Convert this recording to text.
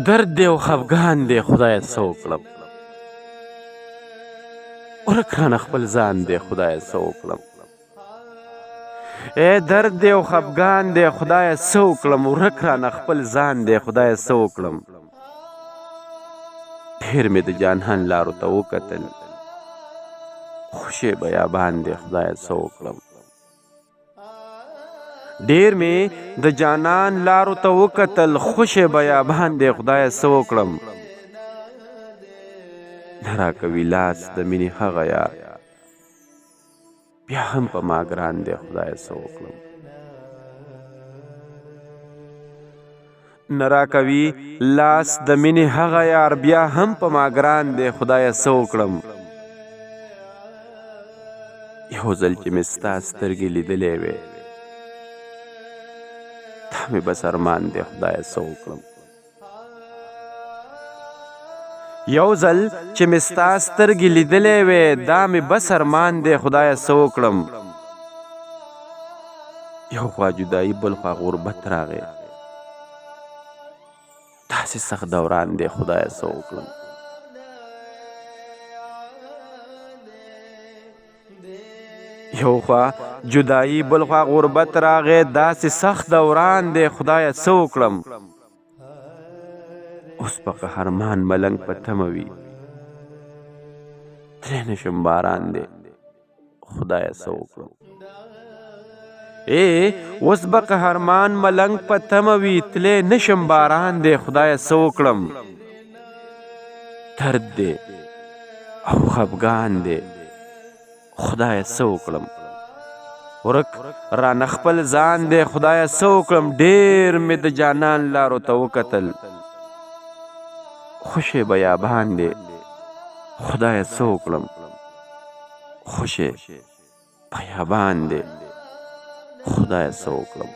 درد دی او خفګان دی خدایه څه وکړم ورک رانه خپل ځان دی خدایه څه وکړم ای درد دی او خفګان دی خدایه څه وکړم ورک رانه خپل ځان دی خدایه څه وکړم ډېر مې د جانان لارو ته وکتل خوشې بیابان دی خدایه څه وکړم ډېر مې د جانان لارو ته وکتل خوشې بیابان دی خدایه څه وکړم نه راکوي لاس د مینې هغه یار بیا هم په ما ګران دی خدایه څه وکړم نه راکوي لاس د مینې هغه یار بیا هم په ما ګران دی خدایه څه وکړم یو ځل چې مې ستا سترګې لیدلې وې دا مې بس ارمان دی خدایه څه وکړم یو ځل چې مې ستا سترګې لیدلې وې دا مې بس ارمان دی خدایه څه وکړم یو خوا جدایي بل خوا غربت راغی داسې سخت دوران دی خدایه څه وکړم یو خوا جدایي بل خوا غربت راغی داسې سخت دوران دی خدایه څه وکړم اوس په قهرمان ملنګ په تمه وي ترې نشم باران دی خدایه څه وکړم اوس به قهرمان ملنګ په تمه وي تلې نشم باران دی خدایه څه وکړم درد دی او خفګان دی خدایه څه وکړم ورک رانه خپل ځان دی خدایه څه وکړم ډېر مې د جانان لارو ته وکتل خوشې بیابان دی خدایه څه وکړم خوشې بیابان دی خدایه څه وکړم